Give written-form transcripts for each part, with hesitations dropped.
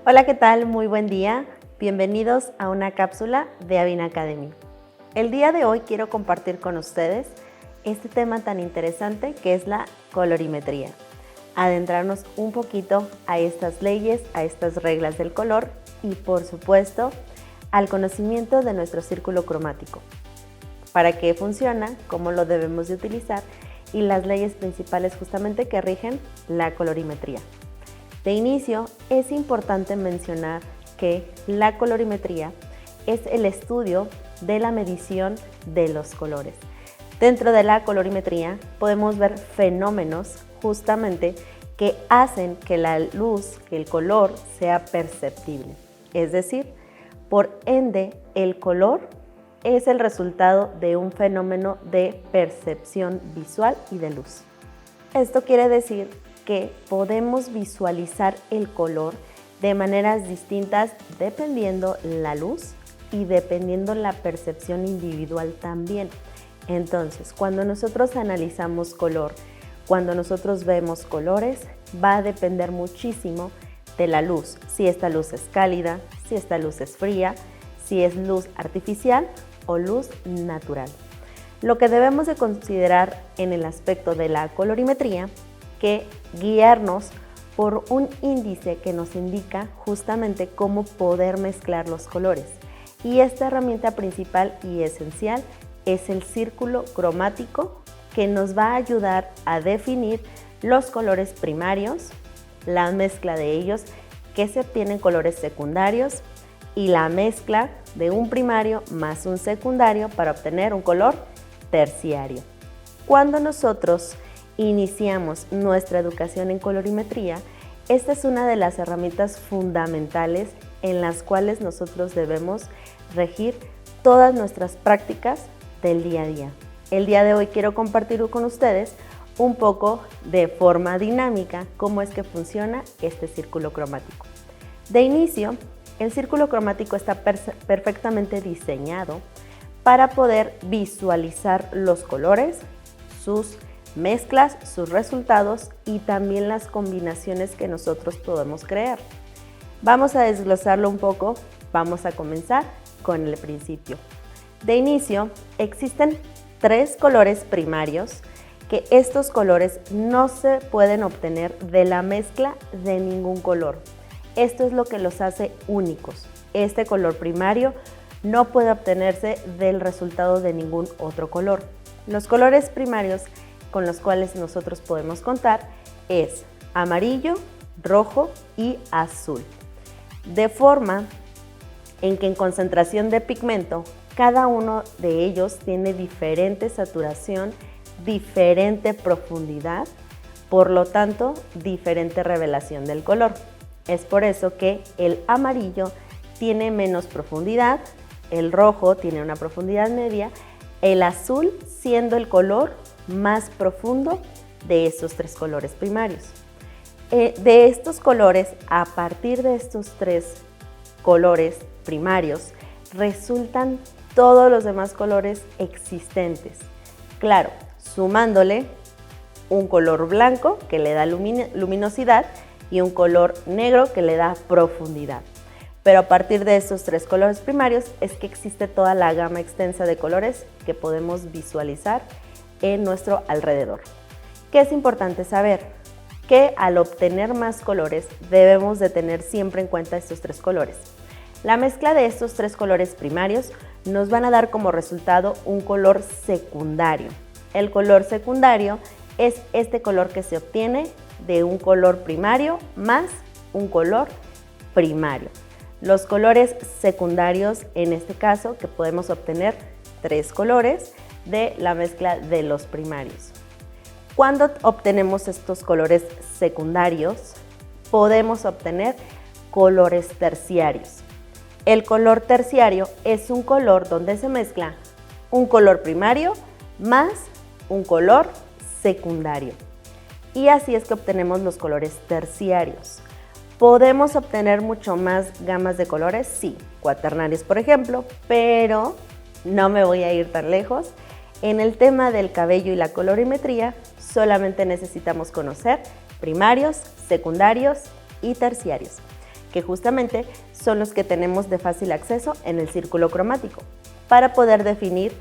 Hola, ¿qué tal? Muy buen día. Bienvenidos a una cápsula de Avin Academy. El día de hoy quiero compartir con ustedes este tema tan interesante que es la colorimetría. Adentrarnos un poquito a estas leyes, a estas reglas del color y, por supuesto, al conocimiento de nuestro círculo cromático. Para qué funciona, cómo lo debemos de utilizar y las leyes principales justamente que rigen la colorimetría. De inicio, es importante mencionar que la colorimetría es el estudio de la medición de los colores. Dentro de la colorimetría podemos ver fenómenos justamente que hacen que la luz, que el color sea perceptible. Es decir, por ende, el color es el resultado de un fenómeno de percepción visual y de luz. Esto quiere decir que podemos visualizar el color de maneras distintas dependiendo la luz y dependiendo la percepción individual también. Entonces, cuando nosotros analizamos color, cuando nosotros vemos colores, va a depender muchísimo de la luz. Si esta luz es cálida, si esta luz es fría, si es luz artificial o luz natural. Lo que debemos de considerar en el aspecto de la colorimetría que guiarnos por un índice que nos indica justamente cómo poder mezclar los colores. Y esta herramienta principal y esencial es el círculo cromático que nos va a ayudar a definir los colores primarios, la mezcla de ellos, que se obtienen colores secundarios y la mezcla de un primario más un secundario para obtener un color terciario. Cuando nosotros iniciamos nuestra educación en colorimetría, esta es una de las herramientas fundamentales en las cuales nosotros debemos regir todas nuestras prácticas del día a día. El día de hoy quiero compartir con ustedes un poco de forma dinámica cómo es que funciona este círculo cromático. De inicio, el círculo cromático está perfectamente diseñado para poder visualizar los colores, sus mezclas, sus resultados y también las combinaciones que nosotros podemos crear. Vamos a desglosarlo un poco, vamos a comenzar con el principio. De inicio, existen 3 colores primarios que estos colores no se pueden obtener de la mezcla de ningún color. Esto es lo que los hace únicos. Este color primario no puede obtenerse del resultado de ningún otro color. Los colores primarios con los cuales nosotros podemos contar es amarillo, rojo y azul. De forma en que en concentración de pigmento, cada uno de ellos tiene diferente saturación, diferente profundidad, por lo tanto, diferente revelación del color. Es por eso que el amarillo tiene menos profundidad, el rojo tiene una profundidad media, el azul siendo el color más profundo de esos 3 colores primarios. De estos colores, a partir de estos 3 colores primarios, resultan todos los demás colores existentes. Claro, sumándole un color blanco que le da luminosidad y un color negro que le da profundidad. Pero a partir de estos 3 colores primarios es que existe toda la gama extensa de colores que podemos visualizar en nuestro alrededor. ¿Qué es importante saber? Que al obtener más colores debemos de tener siempre en cuenta estos 3 colores. La mezcla de estos 3 colores primarios nos van a dar como resultado un color secundario. El color secundario es este color que se obtiene de un color primario más un color primario. Los colores secundarios, en este caso, que podemos obtener 3 colores de la mezcla de los primarios. Cuando obtenemos estos colores secundarios, podemos obtener colores terciarios. El color terciario es un color donde se mezcla un color primario más un color secundario. Y así es que obtenemos los colores terciarios. ¿Podemos obtener mucho más gamas de colores? Sí, cuaternarios por ejemplo, pero no me voy a ir tan lejos. En el tema del cabello y la colorimetría, solamente necesitamos conocer primarios, secundarios y terciarios. que justamente son los que tenemos de fácil acceso en el círculo cromático, para poder definir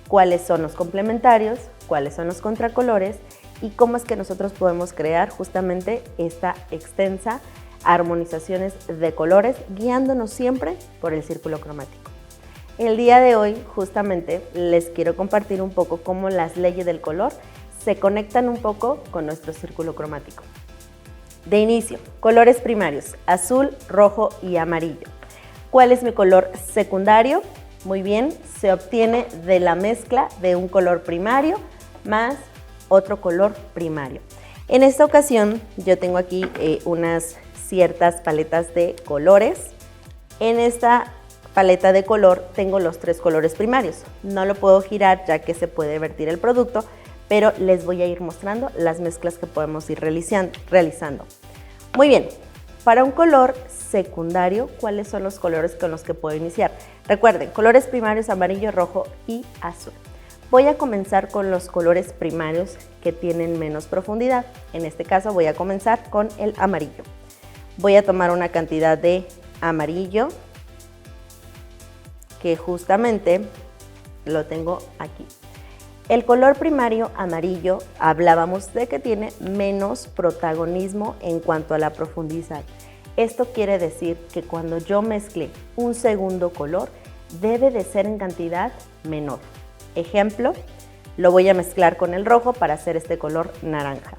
cuáles son los complementarios, cuáles son los contracolores y cómo es que nosotros podemos crear justamente esta extensa armonizaciones de colores, guiándonos siempre por el círculo cromático. El día de hoy justamente les quiero compartir un poco cómo las leyes del color se conectan un poco con nuestro círculo cromático. De inicio, colores primarios, azul, rojo y amarillo. ¿Cuál es mi color secundario? Muy bien, se obtiene de la mezcla de un color primario más otro color primario. En esta ocasión yo tengo aquí unas ciertas paletas de colores. En esta paleta de color tengo los 3 colores primarios. No lo puedo girar ya que se puede vertir el producto, pero les voy a ir mostrando las mezclas que podemos ir realizando. Muy bien, para un color secundario, ¿cuáles son los colores con los que puedo iniciar? Recuerden, colores primarios amarillo, rojo y azul. Voy a comenzar con los colores primarios que tienen menos profundidad. En este caso voy a comenzar con el amarillo. Voy a tomar una cantidad de amarillo que justamente lo tengo aquí. El color primario amarillo hablábamos de que tiene menos protagonismo en cuanto a la profundidad. Esto quiere decir que cuando yo mezcle un segundo color debe de ser en cantidad menor. Ejemplo, lo voy a mezclar con el rojo para hacer este color naranja.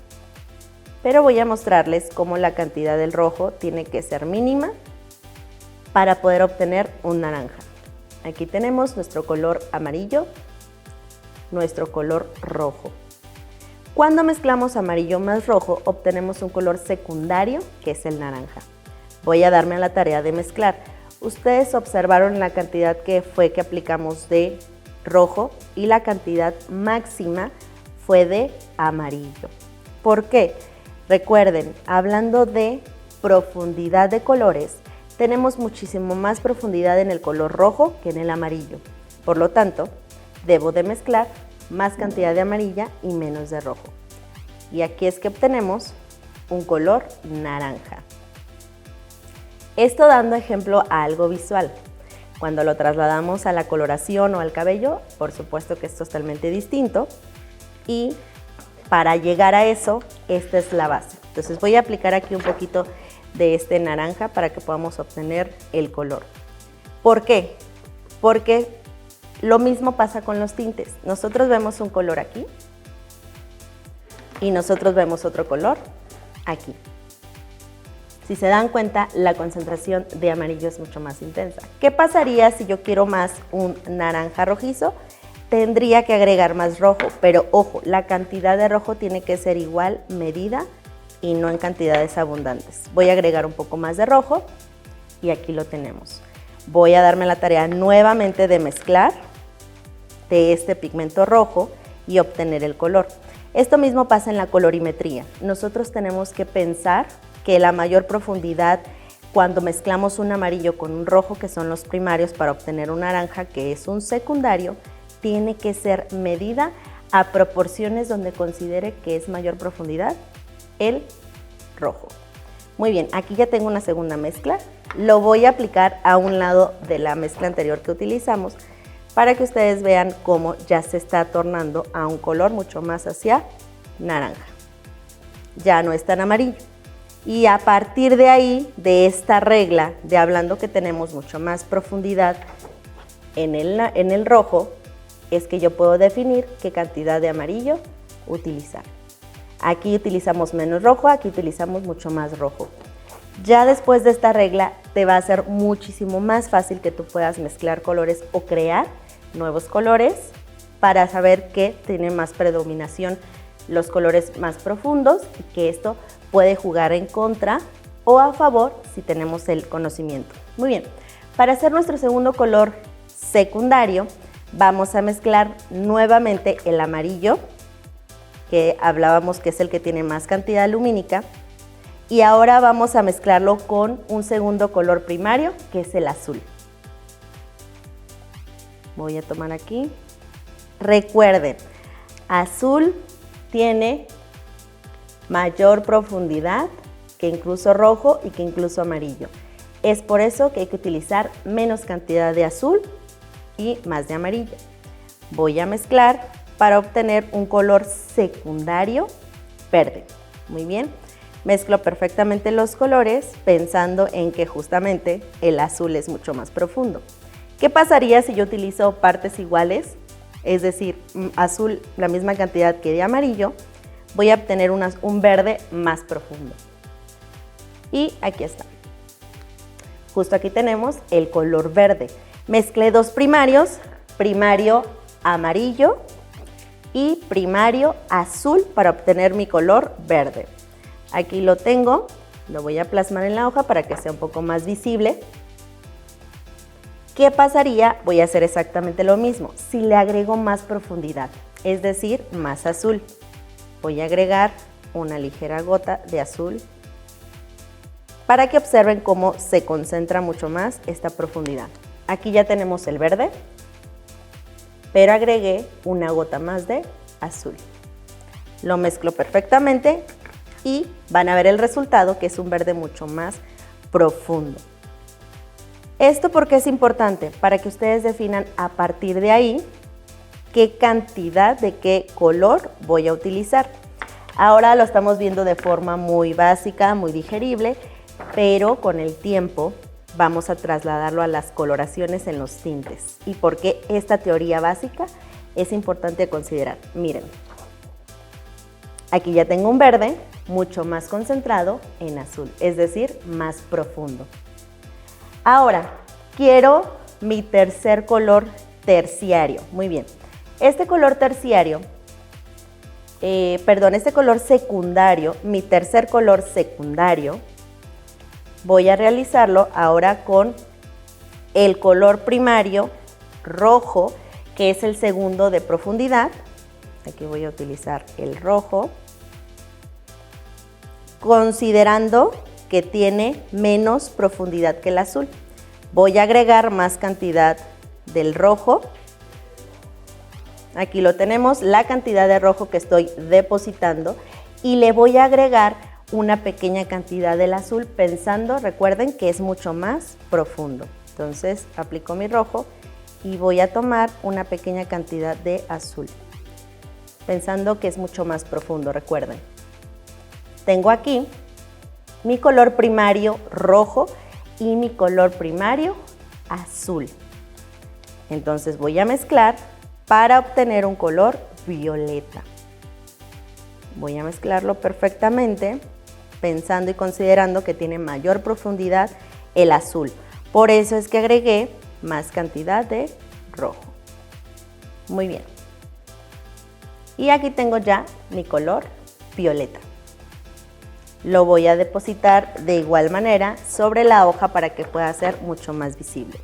Pero voy a mostrarles cómo la cantidad del rojo tiene que ser mínima para poder obtener un naranja. Aquí tenemos nuestro color amarillo, nuestro color rojo. Cuando mezclamos amarillo más rojo, obtenemos un color secundario, que es el naranja. Voy a darme a la tarea de mezclar. Ustedes observaron la cantidad que aplicamos de rojo y la cantidad máxima fue de amarillo. ¿Por qué? Recuerden, hablando de profundidad de colores, tenemos muchísimo más profundidad en el color rojo que en el amarillo. Por lo tanto, debo de mezclar más cantidad de amarilla y menos de rojo. Y aquí es que obtenemos un color naranja. Esto dando ejemplo a algo visual. Cuando lo trasladamos a la coloración o al cabello, por supuesto que es totalmente distinto. Y para llegar a eso, esta es la base. Entonces voy a aplicar aquí un poquito de este naranja para que podamos obtener el color. ¿Por qué? Porque lo mismo pasa con los tintes. Nosotros vemos un color aquí y nosotros vemos otro color aquí. Si se dan cuenta, la concentración de amarillo es mucho más intensa. ¿Qué pasaría si yo quiero más un naranja rojizo? Tendría que agregar más rojo, pero ojo, la cantidad de rojo tiene que ser igual medida y no en cantidades abundantes. Voy a agregar un poco más de rojo y aquí lo tenemos. Voy a darme la tarea nuevamente de mezclar de este pigmento rojo y obtener el color. Esto mismo pasa en la colorimetría. Nosotros tenemos que pensar que la mayor profundidad cuando mezclamos un amarillo con un rojo, que son los primarios, para obtener un naranja, que es un secundario, tiene que ser medida a proporciones donde considere que es mayor profundidad el rojo. Muy bien, aquí ya tengo una segunda mezcla. Lo voy a aplicar a un lado de la mezcla anterior que utilizamos para que ustedes vean cómo ya se está tornando a un color mucho más hacia naranja. Ya no es tan amarillo. Y a partir de ahí, de esta regla de hablando que tenemos mucho más profundidad en el rojo, es que yo puedo definir qué cantidad de amarillo utilizar. Aquí utilizamos menos rojo, aquí utilizamos mucho más rojo. Ya después de esta regla te va a ser muchísimo más fácil que tú puedas mezclar colores o crear nuevos colores para saber que tiene más predominación los colores más profundos y que esto puede jugar en contra o a favor si tenemos el conocimiento. Muy bien, para hacer nuestro segundo color secundario vamos a mezclar nuevamente el amarillo, que hablábamos que es el que tiene más cantidad lumínica, y ahora vamos a mezclarlo con un segundo color primario, que es el azul. Voy a tomar aquí. Recuerden, azul tiene mayor profundidad que incluso rojo y que incluso amarillo. Es por eso que hay que utilizar menos cantidad de azul y más de amarillo. Voy a mezclar para obtener un color secundario verde. Muy bien, mezclo perfectamente los colores pensando en que justamente el azul es mucho más profundo. ¿Qué pasaría si yo utilizo partes iguales? Es decir, azul la misma cantidad que de amarillo, voy a obtener un verde más profundo. Y aquí está. Justo aquí tenemos el color verde. Mezclé dos primarios, primario amarillo y primario azul para obtener mi color verde. Aquí lo tengo, lo voy a plasmar en la hoja para que sea un poco más visible. ¿Qué pasaría? Voy a hacer exactamente lo mismo, si le agrego más profundidad, es decir, más azul. Voy a agregar una ligera gota de azul para que observen cómo se concentra mucho más esta profundidad. Aquí ya tenemos el verde, pero agregué una gota más de azul. Lo mezclo perfectamente y van a ver el resultado, que es un verde mucho más profundo. ¿Esto por qué es importante? Para que ustedes definan a partir de ahí qué cantidad de qué color voy a utilizar. Ahora lo estamos viendo de forma muy básica, muy digerible, pero con el tiempo vamos a trasladarlo a las coloraciones en los tintes. ¿Y por qué esta teoría básica es importante considerar? Miren, aquí ya tengo un verde mucho más concentrado en azul, es decir, más profundo. Ahora, quiero mi tercer color terciario. Muy bien, este color terciario, este color secundario, mi tercer color secundario, voy a realizarlo ahora con el color primario rojo, que es el segundo de profundidad. Aquí voy a utilizar el rojo, considerando que tiene menos profundidad que el azul. Voy a agregar más cantidad del rojo. Aquí lo tenemos, la cantidad de rojo que estoy depositando, y le voy a agregar una pequeña cantidad del azul pensando, recuerden que es mucho más profundo. Entonces aplico mi rojo y voy a tomar una pequeña cantidad de azul, pensando que es mucho más profundo, recuerden. Tengo aquí mi color primario rojo y mi color primario azul. Entonces voy a mezclar para obtener un color violeta. Voy a mezclarlo perfectamente, pensando y considerando que tiene mayor profundidad el azul. Por eso es que agregué más cantidad de rojo. Muy bien. Y aquí tengo ya mi color violeta. Lo voy a depositar de igual manera sobre la hoja para que pueda ser mucho más visible.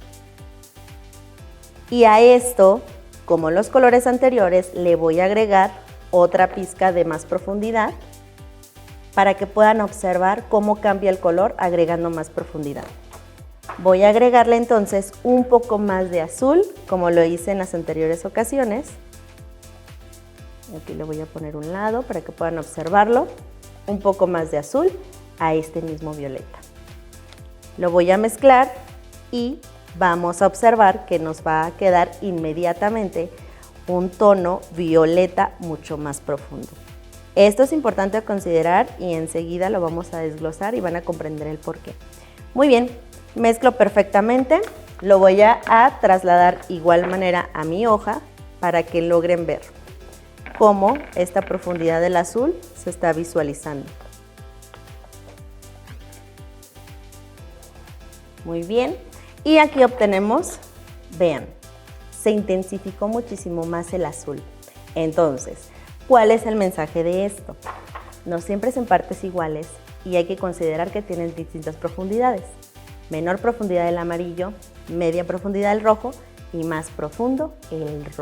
Y a esto, como los colores anteriores, le voy a agregar otra pizca de más profundidad para que puedan observar cómo cambia el color agregando más profundidad. Voy a agregarle entonces un poco más de azul, como lo hice en las anteriores ocasiones. Aquí le voy a poner un lado para que puedan observarlo. Un poco más de azul a este mismo violeta. Lo voy a mezclar y vamos a observar que nos va a quedar inmediatamente un tono violeta mucho más profundo. Esto es importante considerar y enseguida lo vamos a desglosar y van a comprender el porqué. Muy bien, mezclo perfectamente, lo voy a trasladar igual manera a mi hoja para que logren ver cómo esta profundidad del azul se está visualizando. Muy bien, y aquí obtenemos, vean, se intensificó muchísimo más el azul. Entonces, ¿cuál es el mensaje de esto? No siempre es en partes iguales y hay que considerar que tienen distintas profundidades. Menor profundidad del amarillo, media profundidad del rojo y más profundo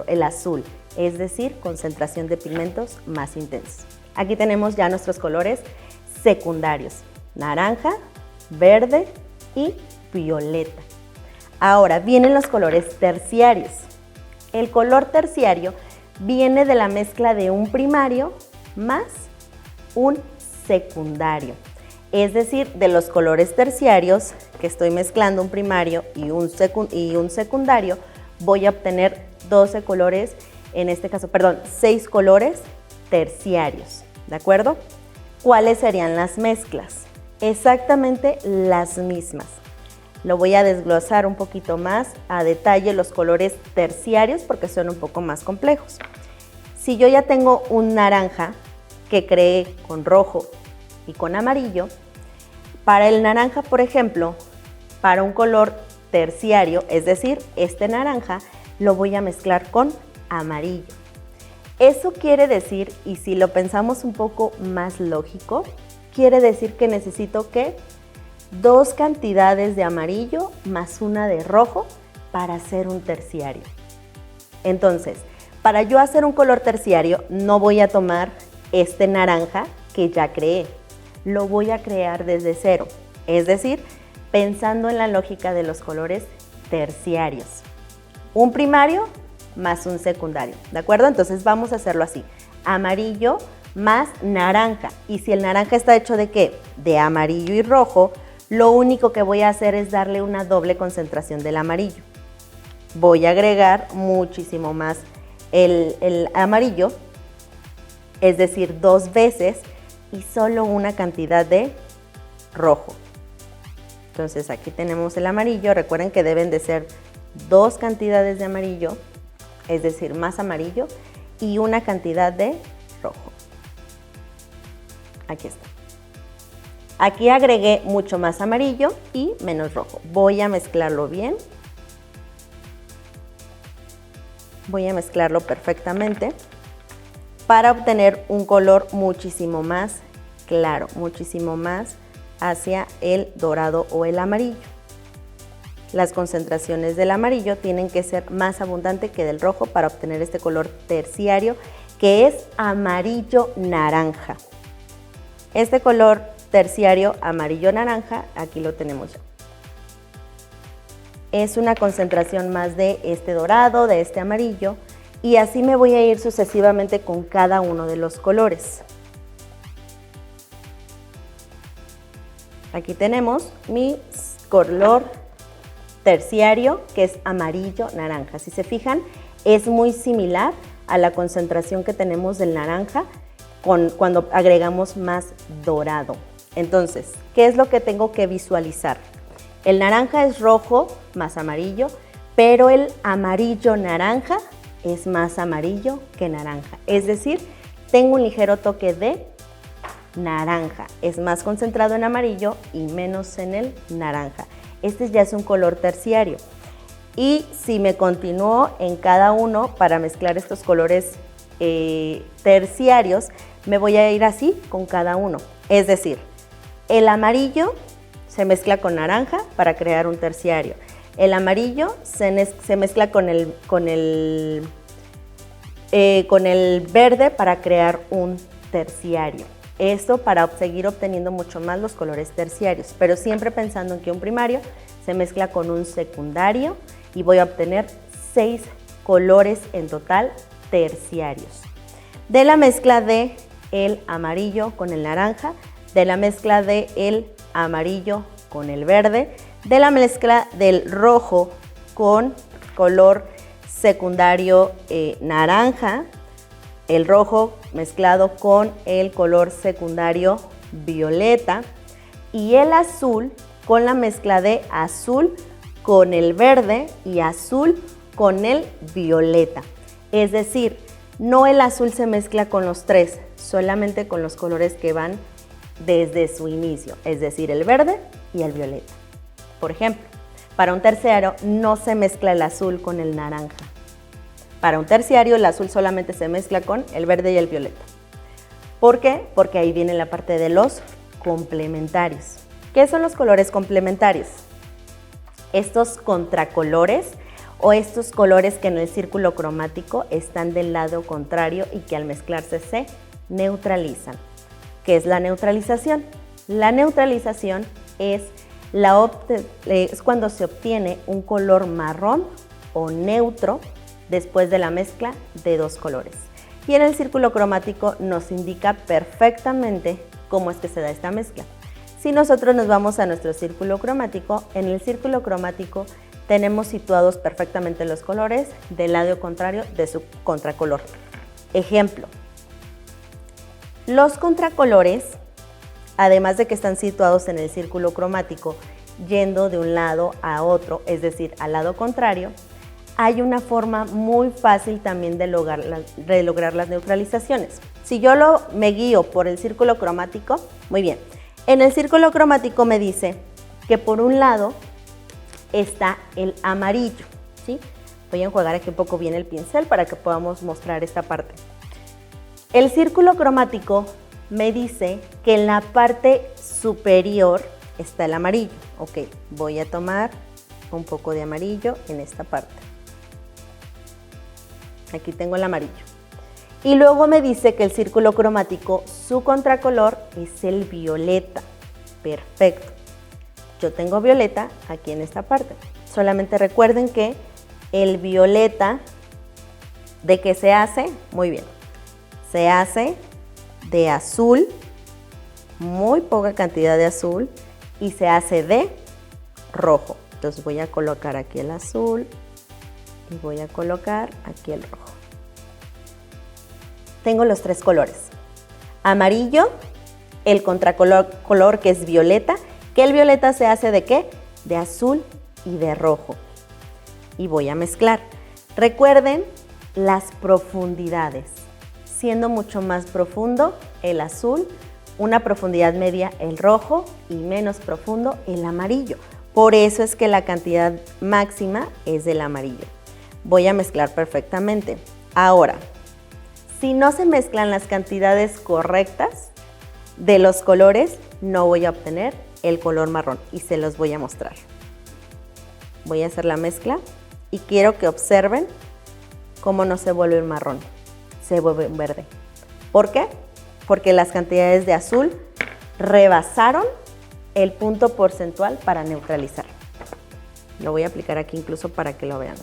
el azul, es decir, concentración de pigmentos más intensos. Aquí tenemos ya nuestros colores secundarios, naranja, verde y violeta. Ahora vienen los colores terciarios. El color terciario viene de la mezcla de un primario más un secundario. Es decir, de los colores terciarios, que estoy mezclando un primario y un secundario, voy a obtener 12 colores, en este caso, perdón, 6 colores terciarios, ¿de acuerdo? ¿Cuáles serían las mezclas? Exactamente las mismas. Lo voy a desglosar un poquito más a detalle los colores terciarios porque son un poco más complejos. Si yo ya tengo un naranja que creé con rojo y con amarillo, para el naranja, por ejemplo, para un color terciario, es decir, este naranja, lo voy a mezclar con amarillo. Eso quiere decir, y si lo pensamos un poco más lógico, quiere decir que necesito que 2 cantidades de amarillo más una de rojo para hacer un terciario. Entonces, para yo hacer un color terciario, no voy a tomar este naranja que ya creé. Lo voy a crear desde cero, es decir, pensando en la lógica de los colores terciarios. Un primario más un secundario, ¿de acuerdo? Entonces vamos a hacerlo así, amarillo más naranja. Y si el naranja está hecho ¿de qué? De amarillo y rojo, lo único que voy a hacer es darle una doble concentración del amarillo. Voy a agregar muchísimo más el amarillo, es decir, 2 veces y solo una cantidad de rojo. Entonces aquí tenemos el amarillo, recuerden que deben de ser 2 cantidades de amarillo, es decir, más amarillo y una cantidad de rojo. Aquí está. Aquí agregué mucho más amarillo y menos rojo. Voy a mezclarlo bien. Voy a mezclarlo perfectamente para obtener un color muchísimo más claro, muchísimo más hacia el dorado o el amarillo. Las concentraciones del amarillo tienen que ser más abundantes que del rojo para obtener este color terciario que es amarillo naranja. Este color terciario amarillo naranja, aquí lo tenemos ya. Es una concentración más de este dorado, de este amarillo, y así me voy a ir sucesivamente con cada uno de los colores. Aquí tenemos mi color terciario, que es amarillo naranja. Si se fijan, es muy similar a la concentración que tenemos del naranja cuando agregamos más dorado. Entonces, ¿qué es lo que tengo que visualizar? El naranja es rojo más amarillo, pero el amarillo naranja es más amarillo que naranja. Es decir, tengo un ligero toque de naranja. Es más concentrado en amarillo y menos en el naranja. Este ya es un color terciario. Y si me continúo en cada uno para mezclar estos colores terciarios, me voy a ir así con cada uno. Es decir, el amarillo se mezcla con naranja para crear un terciario. El amarillo se mezcla con el verde para crear un terciario. Esto para seguir obteniendo mucho más los colores terciarios, pero siempre pensando en que un primario se mezcla con un secundario y voy a obtener 6 colores en total terciarios. De la mezcla de el amarillo con el naranja, de la mezcla de el amarillo con el verde, de la mezcla del rojo con color secundario naranja, el rojo mezclado con el color secundario violeta y el azul con la mezcla de azul con el verde y azul con el violeta. Es decir, no el azul se mezcla con los 3, solamente con los colores que van desde su inicio, es decir, el verde y el violeta. Por ejemplo, para un terciario no se mezcla el azul con el naranja. Para un terciario el azul solamente se mezcla con el verde y el violeta. ¿Por qué? Porque ahí viene la parte de los complementarios. ¿Qué son los colores complementarios? Estos contracolores o estos colores que en el círculo cromático están del lado contrario y que al mezclarse se neutralizan. ¿Qué es la neutralización? La neutralización es cuando se obtiene un color marrón o neutro después de la mezcla de 2 colores. Y en el círculo cromático nos indica perfectamente cómo es que se da esta mezcla. Si nosotros nos vamos a nuestro círculo cromático, en el círculo cromático tenemos situados perfectamente los colores del lado contrario de su contracolor. Ejemplo, los contracolores, además de que están situados en el círculo cromático, yendo de un lado a otro, es decir, al lado contrario, hay una forma muy fácil también de lograr las neutralizaciones. Si yo me guío por el círculo cromático, muy bien. En el círculo cromático me dice que por un lado está el amarillo, ¿sí? Voy a enjuagar aquí un poco bien el pincel para que podamos mostrar esta parte. El círculo cromático me dice que en la parte superior está el amarillo. Ok, voy a tomar un poco de amarillo en esta parte. Aquí tengo el amarillo. Y luego me dice que el círculo cromático, su contracolor es el violeta. Perfecto. Yo tengo violeta aquí en esta parte. Solamente recuerden que el violeta, ¿de qué se hace? Muy bien. Se hace de azul, muy poca cantidad de azul, y se hace de rojo. Entonces voy a colocar aquí el azul y voy a colocar aquí el rojo. Tengo los tres colores. Amarillo, el contracolor que es violeta, que el violeta se hace ¿de qué? De azul y de rojo. Y voy a mezclar. Recuerden las profundidades. Siendo mucho más profundo el azul, una profundidad media el rojo y menos profundo el amarillo. Por eso es que la cantidad máxima es del amarillo. Voy a mezclar perfectamente. Ahora, si no se mezclan las cantidades correctas de los colores, no voy a obtener el color marrón y se los voy a mostrar. Voy a hacer la mezcla y quiero que observen cómo no se vuelve un marrón, se vuelve un verde. ¿Por qué? Porque las cantidades de azul rebasaron el punto porcentual para neutralizar. Lo voy a aplicar aquí incluso para que lo vean.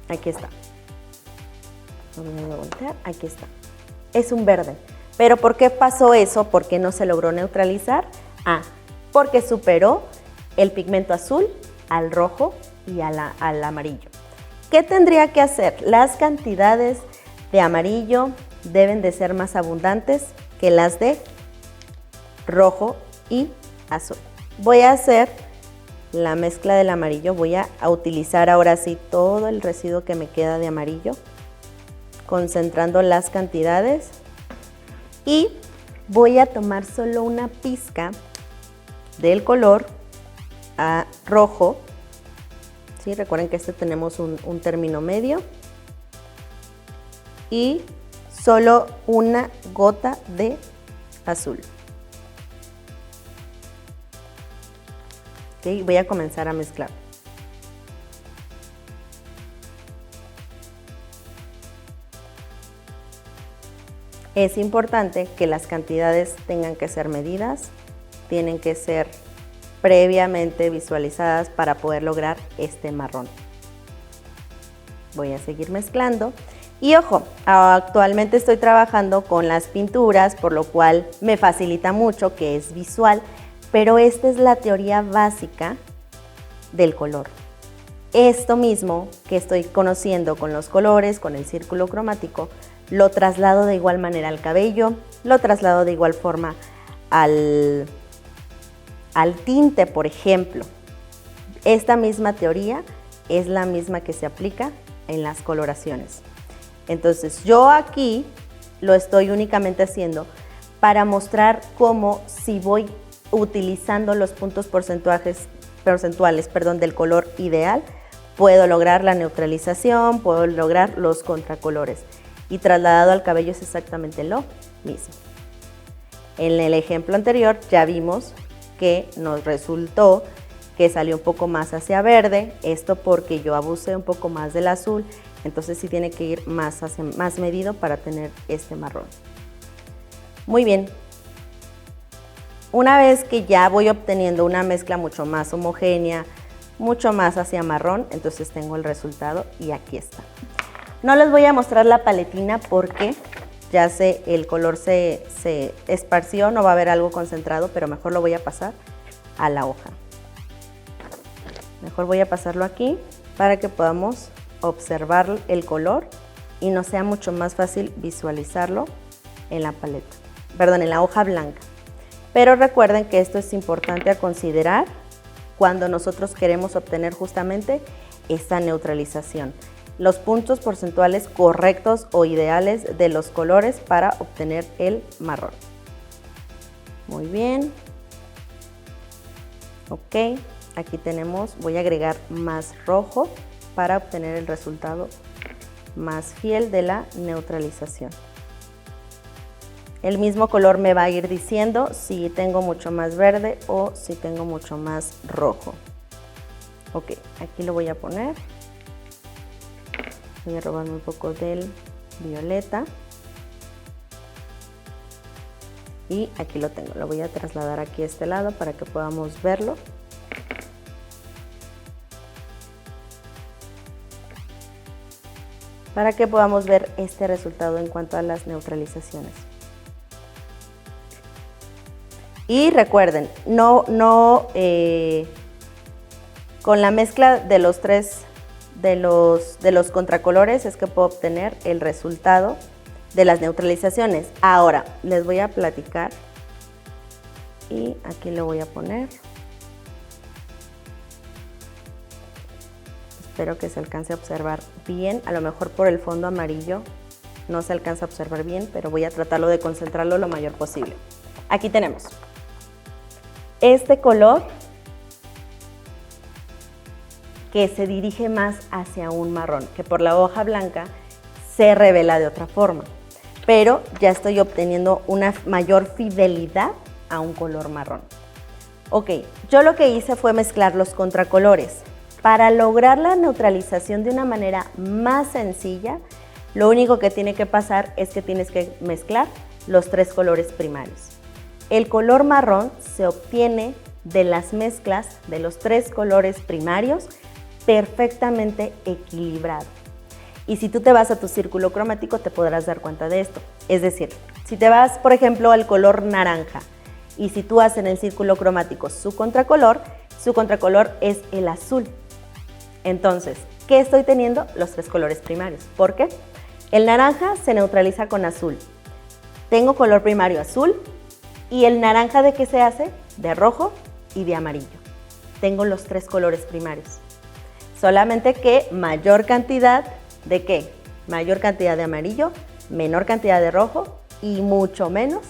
Aquí está. Lo voy a voltear, aquí está. Es un verde. ¿Pero por qué pasó eso? ¿Por qué no se logró neutralizar? Porque superó el pigmento azul al rojo y al amarillo. ¿Qué tendría que hacer? Las cantidades de amarillo deben de ser más abundantes que las de rojo y azul. Voy a hacer la mezcla del amarillo. Voy a utilizar ahora sí todo el residuo que me queda de amarillo, concentrando las cantidades, y voy a tomar solo una pizca del color rojo. ¿Sí? Recuerden que tenemos un término medio, y solo una gota de azul. ¿Okay? Voy a comenzar a mezclar. Es importante que las cantidades tengan que ser medidas, tienen que ser previamente visualizadas para poder lograr este marrón. Voy a seguir mezclando. Y ojo, actualmente estoy trabajando con las pinturas, por lo cual me facilita mucho, que es visual, pero esta es la teoría básica del color. Esto mismo que estoy conociendo con los colores, con el círculo cromático, lo traslado de igual manera al cabello, lo traslado de igual forma al tinte, por ejemplo. Esta misma teoría es la misma que se aplica en las coloraciones. Entonces yo aquí lo estoy únicamente haciendo para mostrar cómo, si voy utilizando los puntos porcentuales del color ideal, puedo lograr la neutralización, puedo lograr los contracolores. Y trasladado al cabello es exactamente lo mismo. En el ejemplo anterior ya vimos que nos resultó que salió un poco más hacia verde, esto porque yo abusé un poco más del azul, entonces sí tiene que ir más medido para tener este marrón. Muy bien. Una vez que ya voy obteniendo una mezcla mucho más homogénea, mucho más hacia marrón, entonces tengo el resultado y aquí está. No les voy a mostrar la paletina porque ya el color se esparció, no va a haber algo concentrado, pero mejor lo voy a pasar a la hoja. Mejor voy a pasarlo aquí para que podamos observar el color y nos sea mucho más fácil visualizarlo en la paleta, perdón, en la hoja blanca. Pero recuerden que esto es importante a considerar cuando nosotros queremos obtener justamente esta neutralización. Los puntos porcentuales correctos o ideales de los colores para obtener el marrón. Muy bien. Ok, aquí tenemos, voy a agregar más rojo para obtener el resultado más fiel de la neutralización. El mismo color me va a ir diciendo si tengo mucho más verde o si tengo mucho más rojo. Ok, aquí lo voy a poner. Voy a robarme un poco del violeta. Y aquí lo tengo, lo voy a trasladar aquí a este lado para que podamos verlo. Para que podamos ver este resultado en cuanto a las neutralizaciones. Y recuerden, con la mezcla de los tres de los contracolores es que puedo obtener el resultado de las neutralizaciones. Ahora les voy a platicar y aquí lo voy a poner. Espero que se alcance a observar bien, a lo mejor por el fondo amarillo no se alcanza a observar bien, pero voy a tratarlo de concentrarlo lo mayor posible. Aquí tenemos este color que se dirige más hacia un marrón, que por la hoja blanca se revela de otra forma, pero ya estoy obteniendo una mayor fidelidad a un color marrón. Ok, yo lo que hice fue mezclar los contracolores. Para lograr la neutralización de una manera más sencilla, lo único que tiene que pasar es que tienes que mezclar los tres colores primarios. El color marrón se obtiene de las mezclas de los tres colores primarios perfectamente equilibrado. Y si tú te vas a tu círculo cromático te podrás dar cuenta de esto. Es decir, si te vas, por ejemplo, al color naranja y sitúas en el círculo cromático su contracolor es el azul. Entonces, ¿qué estoy teniendo? Los tres colores primarios. ¿Por qué? El naranja se neutraliza con azul. Tengo color primario azul y el naranja ¿de qué se hace? De rojo y de amarillo. Tengo los tres colores primarios. Solamente que mayor cantidad ¿de qué? Mayor cantidad de amarillo, menor cantidad de rojo y mucho menos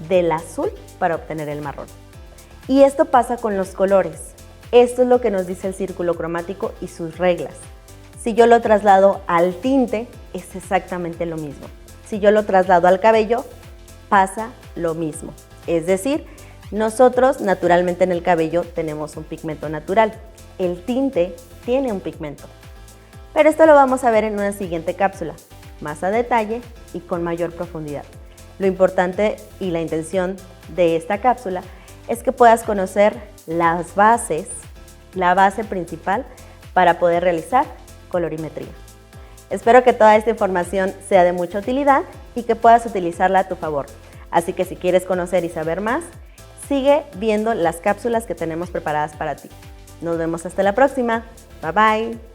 del azul para obtener el marrón. Y esto pasa con los colores. Esto es lo que nos dice el círculo cromático y sus reglas. Si yo lo traslado al tinte, es exactamente lo mismo. Si yo lo traslado al cabello, pasa lo mismo. Es decir, nosotros naturalmente en el cabello tenemos un pigmento natural. El tinte tiene un pigmento. Pero esto lo vamos a ver en una siguiente cápsula, más a detalle y con mayor profundidad. Lo importante y la intención de esta cápsula es que puedas conocer las bases, la base principal para poder realizar colorimetría. Espero que toda esta información sea de mucha utilidad y que puedas utilizarla a tu favor. Así que si quieres conocer y saber más, sigue viendo las cápsulas que tenemos preparadas para ti. Nos vemos hasta la próxima. Bye bye.